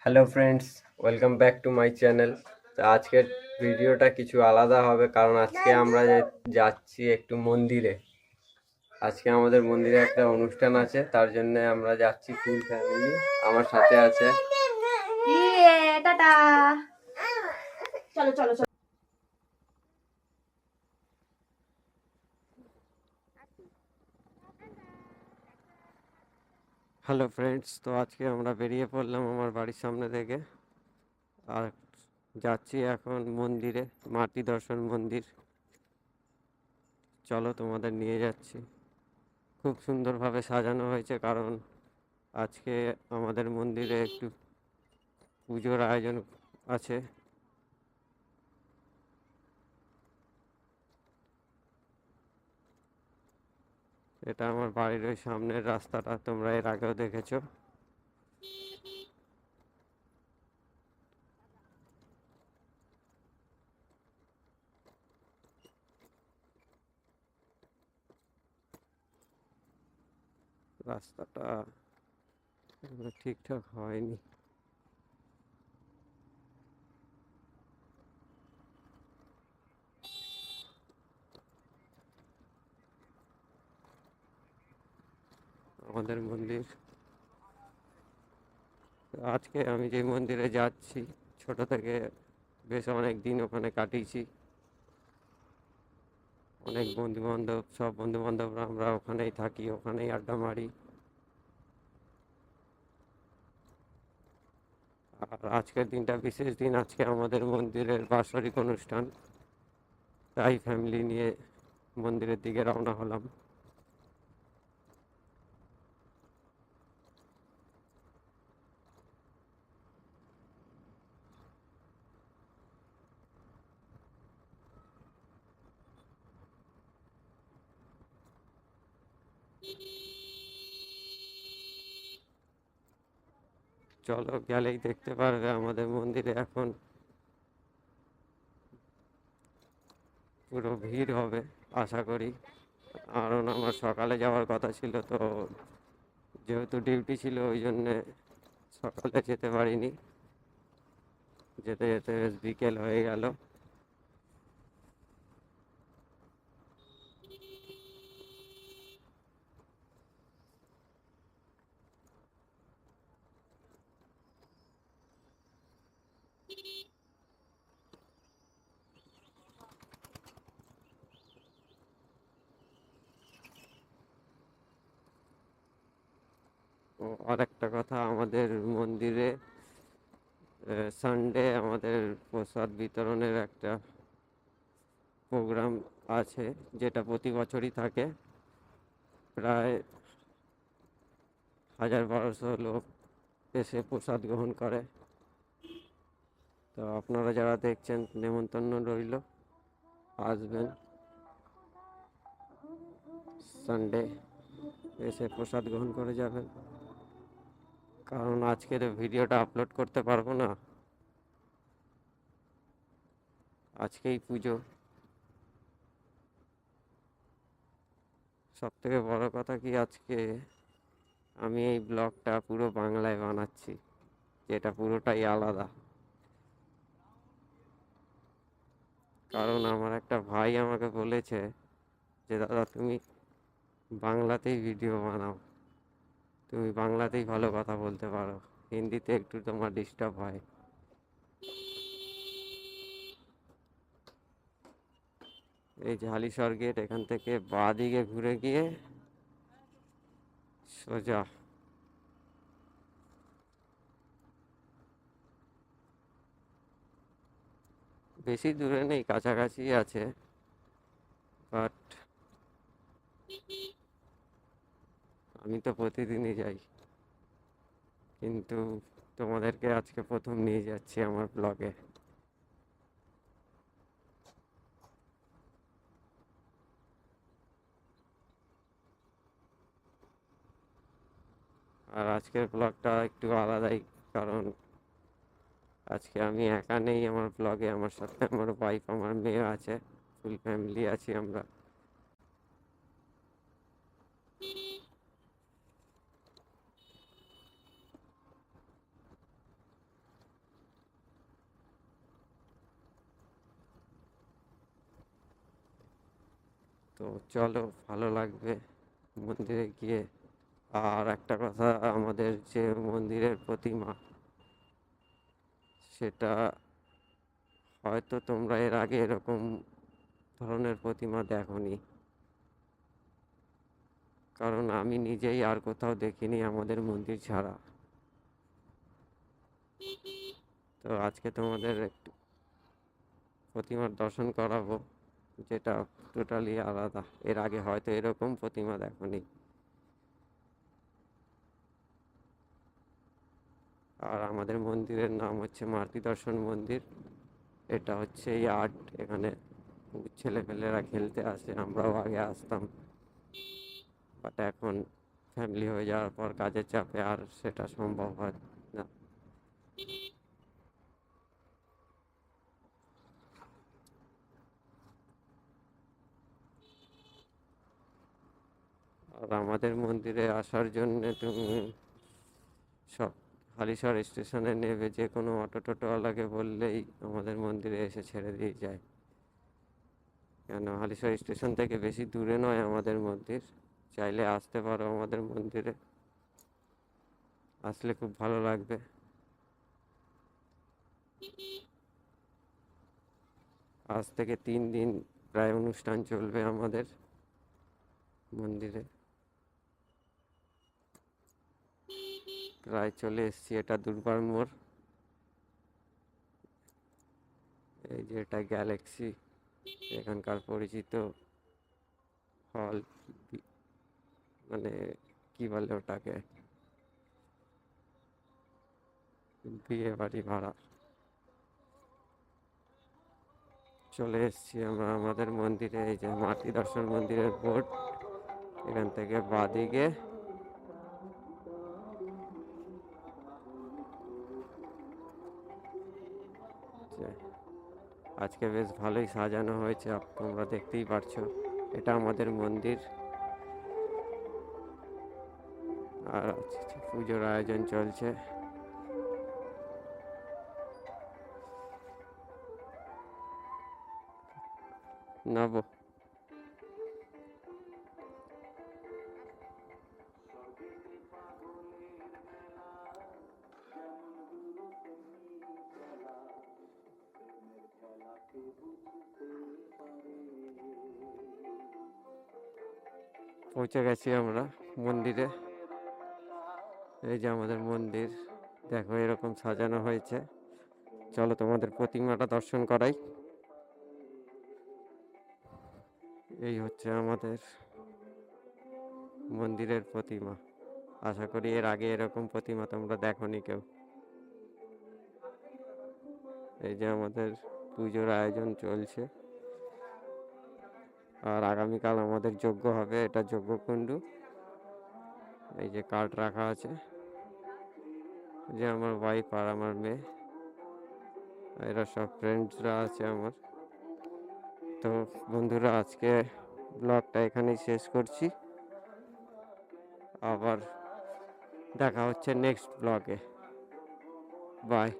Hello friends, welcome back to my channel. তো আজকের ভিডিওটা কিছু আলাদা হবে কারণ আজকে আমরা যাচ্ছি একটু মন্দিরে। আজকে আমাদের মন্দিরে একটা অনুষ্ঠান আছে, তার জন্য আমরা যাচ্ছি ফুল ফ্যামিলি। আমার সাথে আছে টাটা। চলো চলো চলো। হ্যালো ফ্রেন্ডস, তো আজকে আমরা বেরিয়ে পড়লাম আমার বাড়ির সামনে থেকে, আর যাচ্ছি এখন মন্দিরে, মাটি দর্শন মন্দির। চলো তোমাদের নিয়ে যাচ্ছি। খুব সুন্দরভাবে সাজানো হয়েছে কারণ আজকে আমাদের মন্দিরে একটু পুজোর আয়োজন আছে। এটা আমার বাড়ির ওই সামনের রাস্তাটা, তোমরা এর আগেও দেখেছো। রাস্তাটা ঠিকঠাক হয়নি। আমাদের মন্দির, আজকে আমি যে মন্দিরে যাচ্ছি, ছোট থেকে বেশ অনেক দিন ওখানে কাটিয়েছি। অনেক বন্ধু বান্ধব, সব বন্ধু বান্ধবরা আমরা ওখানেই থাকি, ওখানেই আড্ডা মারি। আর আজকের দিনটা বিশেষ দিন, আজকে আমাদের মন্দিরের বাৎসরিক অনুষ্ঠান, তাই ফ্যামিলি নিয়ে মন্দিরের দিকে রওনা হলাম। চলো, গেলেই দেখতে পারবে আমাদের মন্দিরে এখন পুরো ভিড় হবে আশা করি। কারণ আমার সকালে যাওয়ার কথা ছিল, তো যেহেতু ডিউটি ছিল ওই জন্যে সকালে যেতে পারিনি। যেতে যেতে বেশ বিকেল হয়ে গেল। ও, আর একটা কথা, আমাদের মন্দিরে সানডে আমাদের প্রসাদ বিতরণের একটা প্রোগ্রাম আছে, যেটা প্রতি বছরই থাকে। প্রায় 1000-1200 লোক এসে প্রসাদ গ্রহণ করে। তো আপনারা যারা দেখছেন, নেমন্তন্ন রইল, আসবেন সানডে, এসে প্রসাদ গ্রহণ করে যাবেন। কারণ আজকের ভিডিওটা আপলোড করতে পারবো না, আজকেই পুজো। সব থেকে বড় কথা কি, আজকে আমি এই ব্লগটা পুরো বাংলায় বানাচ্ছি, যেটা পুরোটাই আলাদা। কারণ আমার একটা ভাই আমাকে বলেছে যে দাদা, তুমি বাংলাতেই ভিডিও বানাও, তুমি বাংলাতেই ভালো কথা বলতে পারো, হিন্দিতে একটু তোমার ডিস্টার্ব হয়। এই যে হালিশহর গেট, এখান থেকে বাঁ দিকে ঘুরে গিয়ে সোজা। বেশি দূরে নেই, কাছাকাছি আছে, বাট আমি তো প্রতিদিনই যাই, কিন্তু তোমাদেরকে আজকে প্রথম নিয়ে যাচ্ছি আমার ব্লগে। আর আজকের ব্লগটা একটু আলাদাই, কারণ আজকে আমি একা নেই আমার ব্লগে, আমার সাথে আমার ওয়াইফ, আমার মেয়ে আছে, ফুল ফ্যামিলি আছি আমরা। তো চলো, ভালো লাগবে মন্দিরে গিয়ে। আর একটা কথা, আমাদের যে মন্দিরের প্রতিমা, সেটা হয়তো তোমরা এর আগে এরকম ধরনের প্রতিমা দেখোনি, কারণ আমি নিজেই আর কোথাও দেখিনি আমাদের মন্দির ছাড়া। তো আজকে তোমাদের একটু প্রতিমার দর্শন করাবো, যেটা টোটালি আলাদা। এর আগে হয়তো এরকম প্রতিমা দেখোনি। আর আমাদের মন্দিরের নাম হচ্ছে মারুতি দর্শন মন্দির। এটা হচ্ছে এই আর্ট, এখানে ছেলেপেলেরা খেলতে আসে, আমরাও আগে আসতাম, বাট এখন ফ্যামিলি হয়ে যাওয়ার পর কাজের চাপে আর সেটা সম্ভব হয় না। আর আমাদের মন্দিরে আসার জন্য তুমি সব হালিশহর স্টেশনে নেবে, যে কোনো অটো টোটোওয়ালাকে বললেই আমাদের মন্দিরে এসে ছেড়ে দিয়ে যায়। কেন, হালিশহর স্টেশন থেকে বেশি দূরে নয় আমাদের মন্দির। চাইলে আসতে পারো আমাদের মন্দিরে, আসলে খুব ভালো লাগবে। আজ থেকে 3 দিন প্রায় অনুষ্ঠান চলবে আমাদের মন্দিরে। প্রায় চলে এসেছি, এটা দুর্বার মোড়। এই যে এটা গ্যালাক্সি, এখানকার পরিচিত হল, মানে কি বলে ওটাকে, বিয়ে বাড়ি ভাড়া। চলে এসেছি আমরা আমাদের মন্দিরে। এই যে মাতৃ দর্শন মন্দিরের বোর্ড, এখান থেকে বাঁদিকে আজকে বেশ ভালোই সাজানো হয়েছে, তোমরা দেখতেই পারছো। এটা আমাদের মন্দির। আর আজকে পুজোর আয়োজন চলছে। নব পৌঁছে গেছি আমরা মন্দিরে। এই যে আমাদের মন্দির, দেখো এরকম সাজানো হয়েছে। চলো তোমাদের প্রতিমাটা দর্শন করাই। এই হচ্ছে আমাদের মন্দিরের প্রতিমা। আশা করি এর আগে এরকম প্রতিমা তোমরা দেখোনি কেউ। এই যে আমাদের পুজোর আয়োজন চলছে। আর আগামীকাল আমাদের যজ্ঞ হবে, এটা যজ্ঞকুণ্ডু। এই যে কার্ড রাখা আছে, যে আমার ওয়াইফ আর আমার মেয়ে, এরা সব ফ্রেন্ডসরা আছে আমার। তো বন্ধুরা, আজকে ব্লগটা এখানেই শেষ করছি। আবার দেখা হচ্ছে নেক্সট ব্লগে। বাই।